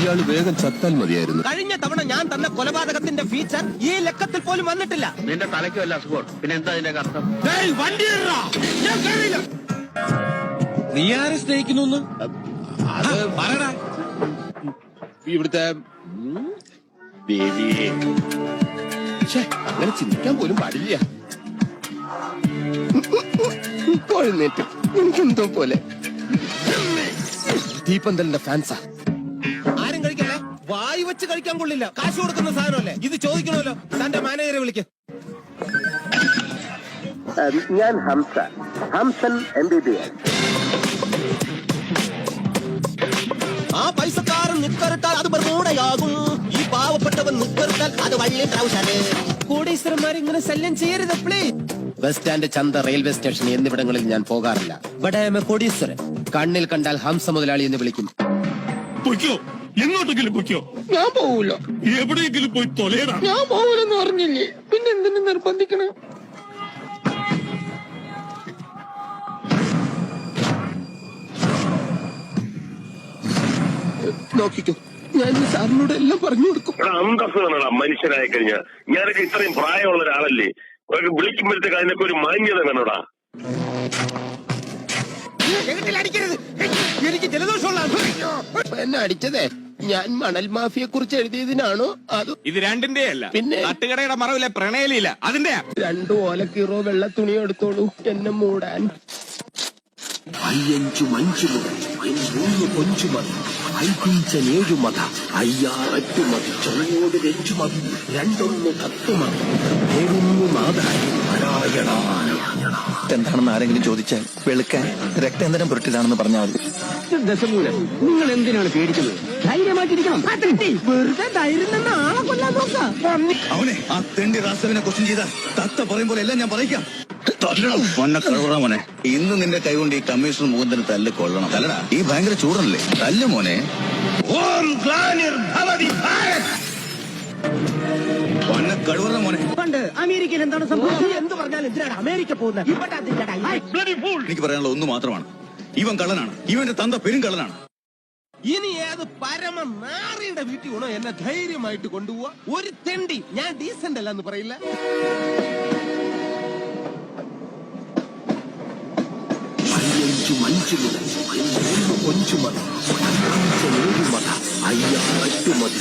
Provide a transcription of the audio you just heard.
ഇയാള് വേഗം ചത്താൽ മതിയായിരുന്നു. കഴിഞ്ഞ തവണ ഞാൻ തന്ന കൊലപാതകത്തിന്റെ ഫീച്ചർ ഈ ലക്കത്തിൽ പോലും വന്നിട്ടില്ല. നിന്റെ തലയ്ക്ക് വല്ല അസുഖം പിന്നെ എന്താ അതിന്റെ അർത്ഥം? നീ ആരെ സ്നേഹിക്കുന്നു? ഇവിടുത്തെ ദേവിയെ അങ്ങനെ ചിന്തിക്കാൻ പോലും പാടില്ല. എഴുന്നേറ്റ് എനിക്കെന്തോ പോലെ. ദീപന്തലിന്റെ ഫാൻസാ. ആരും കഴിക്കല്ലേ, വായി വെച്ച് കഴിക്കാൻ കൊള്ളില്ല. കാശ് കൊടുക്കുന്ന സാധനമല്ലേ ഇത്, ചോദിക്കണമല്ലോ. തന്റെ മാനേജറെ വിളിക്ക്. ഞാൻ ഹംസൻ MBBS. ആ പൈസക്കാരൻ നിക്കറിട്ടാൽ അത് ബർമൂടയാകും. ഈ പാവപ്പെട്ടവൻ നിക്കറിട്ടാൽ അത് വള്ളി ട്രൗസറ്. കോടീശ്വരന്മാർ ഇങ്ങനെ ശല്യം ചെയ്യരുത് പ്ലീസ്. ബസ് സ്റ്റാൻഡ്, ചന്ത, റെയിൽവേ സ്റ്റേഷൻ എന്നിവിടങ്ങളിൽ ഞാൻ പോകാറില്ല. കോടീശ്വരൻ കണ്ണിൽ കണ്ടാൽ ഹംസ മുതലാളി എന്ന് വിളിക്കും. പൊയ്ക്കോ, എങ്ങോട്ടെങ്കിലും പൊയ്ക്കോ. ഞാൻ പോവൂല. എവിടെയെങ്കിലും പോയി തൊലയടാ. ഞാൻ പോവൂലെന്ന് പറഞ്ഞില്ലേ, പിന്നെ എന്തിനു നിർബന്ധിക്കണം? നോക്കിക്കോ, ഞാൻ സാറിനോട് എല്ലാം പറഞ്ഞു കൊടുക്കും. അന്തസ് വേണടാ മനുഷ്യനായി കഴിഞ്ഞാ. ഞാനൊക്കെ ഇത്രയും പ്രായമുള്ള ഒരാളല്ലേ, വിളിക്കുമ്പോഴത്തേക്ക് അതിനൊക്കെ ഒരു മാന്യത വേണോടാ. എനിക്ക് ജലദോഷമുള്ള എന്നെ അടിച്ചതേ ഞാൻ മണൽ മാഫിയെ കുറിച്ച് എഴുതിയതിനാണോ അതോ ഇത് രണ്ടിന്റെ അല്ല, പിന്നെ തട്ടുകടയുടെ മറവിലെ പ്രണയലില്ല അതിന്റെ. 2 ഓലക്കീറോ വെള്ള തുണി എടുത്തോളൂ എന്നെ മൂടാൻ. 5 മഞ്ചു മുതൽ 3 കൊഞ്ചു മതി, 5 7 മത, 6 മതി, 4 മതി, 2 10 മതി, 7 നാദായി നാരായണ. എന്താണെന്ന് ആരെങ്കിലും ചോദിച്ചാൽ വെളുക്കാൻ രക്തേന്ദ്രം പുരട്ടിയതാണെന്ന് പറഞ്ഞാൽ മതി. ദശമൂലം, നിങ്ങൾ എന്തിനാണ് പേടിക്കുന്നത്? ധൈര്യമായിട്ടിരിക്കണം. വെറുതെ ധൈര്യം തന്നെ ആളെ കൊല്ലാൻ നോക്കാം. അവനെ ആ തെണ്ടി റാസവിനെ ക്വസ്റ്റ്യൻ ചെയ്ത തത്ത പറയും പോലെ എല്ലാം ഞാൻ പറയിക്കാം. മോനെ, ഇന്ന് നിന്റെ കൈകൊണ്ട് ഈ കമ്മീഷണർ മുകുന്ദന് തല്ല് കൊള്ളണം. തല്ലടാ, ഈ ഭയങ്കര ചൂടനല്ലേ, തല്ല് മോനെ. കഴിവുള്ള മോനെ. പണ്ട് അമേരിക്കയിൽ എന്താണ് സംഭവിച്ചത് എന്ത് പറഞ്ഞാൽ എന്തിനാണ് അമേരിക്ക പോകുന്നത്? എനിക്ക് പറയാനുള്ള ഒന്ന് മാത്രമാണ്, ഇവൻ കള്ളനാണ്, ഇവന്റെ തന്ത പെരും കള്ളനാണ്. ഇനി ഏത് പരമ നാറിയുടെ വീട്ടിൽ വേണോ എന്നെ ധൈര്യമായിട്ട് കൊണ്ടുപോവാ? ഒരു തെണ്ടി ഞാൻ ഡീസന്റ് അല്ല എന്ന് പറയില്ല. മഞ്ചു മുതൽ 3 കൊഞ്ചു മതി, 5 7 മത, 6 മതി.